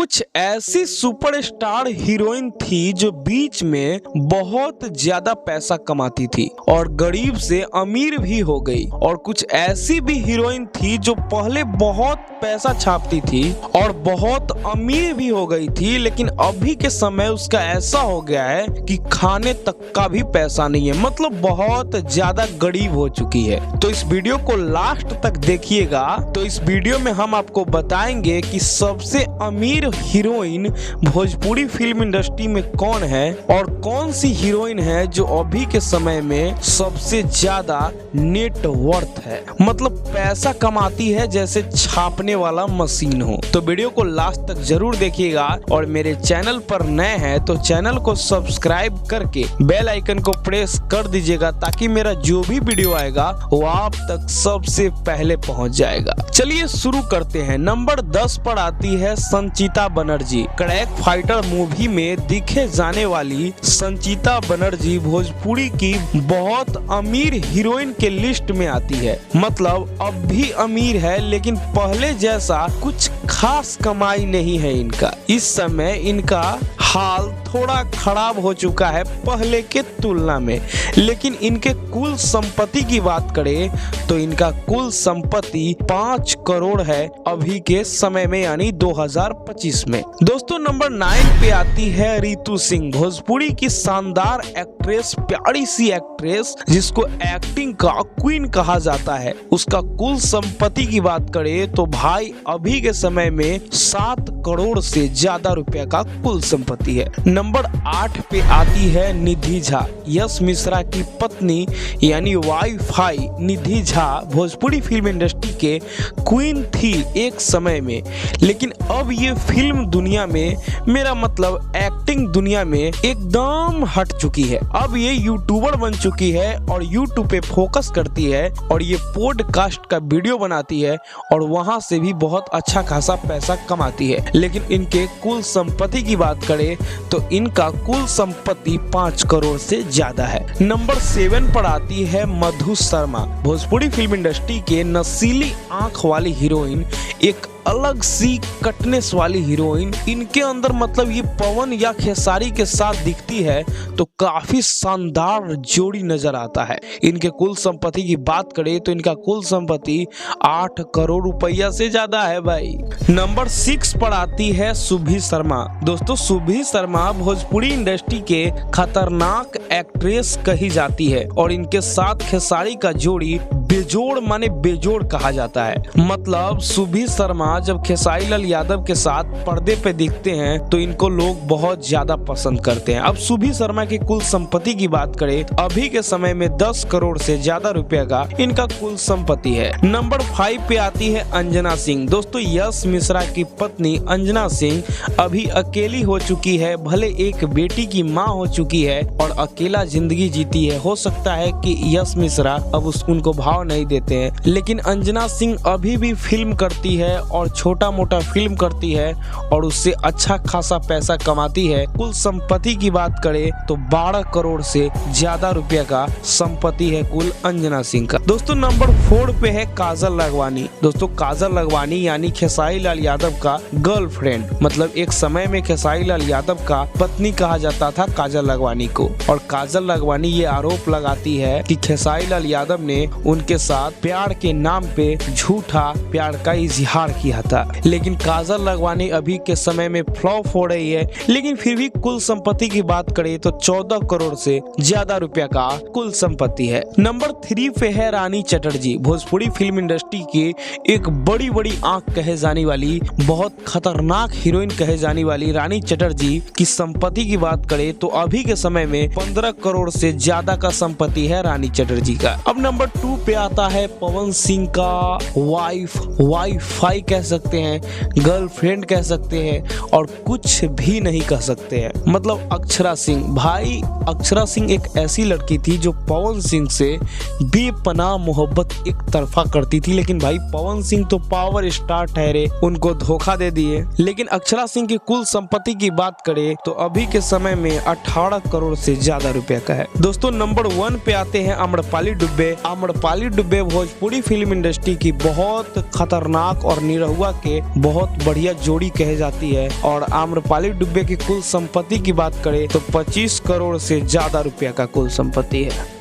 कुछ ऐसी superstar heroine थी जो बीच में बहुत ज्यादा पैसा कमाती थी और गरीब से अमीर भी हो गई, और कुछ ऐसी भी हीरोइन थी जो पहले बहुत पैसा छापती थी और बहुत अमीर भी हो गई थी, लेकिन अभी के समय उसका ऐसा हो गया है कि खाने तक का भी पैसा नहीं है, मतलब बहुत ज्यादा गरीब हो चुकी है। तो इस वीडियो को लास्ट तक देखिएगा। तो इस वीडियो में हम आपको बताएंगे कि सबसे अमीर हीरोइन भोजपुरी फिल्म इंडस्ट्री में कौन है और कौन सी हीरोइन है जो अभी के समय में सबसे ज्यादा नेट वर्थ है, मतलब पैसा कमाती है जैसे छापने वाला मशीन हो। तो वीडियो को लास्ट तक जरूर देखिएगा, और मेरे चैनल पर नए हैं तो चैनल को सब्सक्राइब करके बेल आइकन को प्रेस कर दीजिएगा, ताकि मेरा जो भी वीडियो आएगा वो आप तक सबसे पहले पहुंच जाएगा। चलिए शुरू करते हैं। नंबर 10 पर आती है संचिता बनर्जी। क्रैक फाइटर मूवी में दिखे जाने वाली संचिता बनर्जी भोजपुरी की बहुत अमीर हीरोइन के लिस्ट में आती है। मतलब अब भी अमीर है, लेकिन पहले जैसा कुछ खास कमाई नहीं है इनका। इस समय इनका हाल थोड़ा खराब हो चुका है पहले के तुलना में, लेकिन इनके कुल संपत्ति की बात करें तो इनका कुल संपत्ति 5 करोड़ है अभी के समय में, यानी 2025 में। दोस्तों नंबर 9 पे आती है रितु सिंह, भोजपुरी की शानदार एक्ट्रेस, प्यारी सी एक्ट्रेस जिसको एक्टिंग का क्वीन कहा जाता है। उसका कुल संपत्ति की बात करें तो भाई अभी के समय में 7 करोड़ से ज्यादा रुपया का कुल संपत्ति है। नंबर 8 पे आती है निधि झा, यश मिश्रा की पत्नी यानी वाईफाई निधि झा भोजपुरी फिल्म इंडस्ट्री के क्वीन थी एक समय में, लेकिन अब ये फिल्म दुनिया में, मेरा मतलब एक्टिंग दुनिया में एकदम हट चुकी है। अब ये यूट्यूबर बन चुकी है और यूट्यूब पे फोकस करती है और ये पॉडकास्ट का वीडियो बनाती है और वहां से भी बहुत अच्छा खासा पैसा कमाती है। लेकिन इनके कुल संपत्ति की बात करें तो इनका कुल संपत्ति 5 करोड़ से ज्यादा है। नंबर 7 पर आती है मधु शर्मा, भोजपुरी फिल्म इंडस्ट्री के नशीली आंख वाली हीरोइन, एक अलग सी कटनेस वाली हीरोइन। इनके अंदर मतलब ये पवन या खेसारी के साथ दिखती है तो काफी शानदार जोड़ी नजर आता है। इनके कुल संपत्ति की बात करें तो इनका कुल संपत्ति 8 करोड़ रुपया से ज्यादा है भाई। नंबर 6 पर आती है सुभी शर्मा। दोस्तों सुभी शर्मा भोजपुरी इंडस्ट्री के खतरनाक एक्ट्रेस कही जाती है और इनके साथ खेसारी का जोड़ी बेजोड़ माने बेजोड़ कहा जाता है। मतलब सुभी शर्मा जब खेसारी लाल यादव के साथ पर्दे पे दिखते हैं तो इनको लोग बहुत ज्यादा पसंद करते हैं। अब सुभी शर्मा की कुल संपत्ति की बात करें अभी के समय में 10 करोड़ से ज्यादा रुपया का इनका कुल संपत्ति है। नंबर 5 पे आती है अंजना सिंह। दोस्तों यश मिश्रा की पत्नी अंजना सिंह अभी अकेली हो चुकी है, भले एक बेटी की माँ हो चुकी है और अकेला जिंदगी जीती है। हो सकता है कि यश मिश्रा अब उनको भाव नहीं देते हैं, लेकिन अंजना सिंह अभी भी फिल्म करती है और छोटा मोटा फिल्म करती है और उससे अच्छा खासा पैसा कमाती है। कुल संपत्ति की बात करें तो 12 करोड़ से ज्यादा रुपया का संपत्ति है कुल अंजना सिंह का। दोस्तों नंबर 4 पे है काजल लखवानी। दोस्तों काजल लखवानी यानी खेसारी लाल यादव का गर्लफ्रेंड, मतलब एक समय में खेसारी लाल यादव का पत्नी कहा जाता था काजल लखवानी को, और काजल लखवानी ये आरोप लगाती है कि खेसारी लाल यादव ने उनके साथ प्यार के नाम पे झूठा प्यार का इजहार किया था। लेकिन काजल लखवानी अभी के समय में फ्लॉप हो रही है, लेकिन फिर भी कुल संपत्ति की बात करें तो 14 करोड़ से ज्यादा रुपया का कुल संपत्ति है। नंबर 3 पे है रानी चटर्जी, भोजपुरी फिल्म इंडस्ट्री की एक बड़ी बड़ी आंख कहे जाने वाली, बहुत खतरनाक हीरोइन कहे जाने वाली रानी चटर्जी की संपत्ति की बात करें तो अभी के समय में 15 करोड़ से ज्यादा का संपत्ति है रानी चटर्जी का। अब नंबर 2 पे आता है पवन सिंह का वाईफाई कह सकते हैं, गर्लफ्रेंड कह सकते हैं और कुछ भी नहीं कह सकते हैं, मतलब अक्षरा सिंह। भाई अक्षरा सिंह एक ऐसी लड़की थी जो पवन सिंह से बेपनाह मोहब्बत एक तरफा करती थी, लेकिन भाई पवन सिंह तो पावर स्टार ठहरे, उनको धोखा दे दिए। लेकिन अक्षरा सिंह की कुल संपत्ति की बात करें तो अभी के समय में 18 करोड़ से ज्यादा रुपया का है। दोस्तों नंबर 1 पे आते हैं आम्रपाली दुबे। आम्रपाली आम्रपाली दुबे भोजपुरी फिल्म इंडस्ट्री की बहुत खतरनाक और निरहुआ के बहुत बढ़िया जोड़ी कहे जाती है। और आम्रपाली दुबे की कुल संपत्ति की बात करें तो 25 करोड़ से ज्यादा रुपया का कुल संपत्ति है।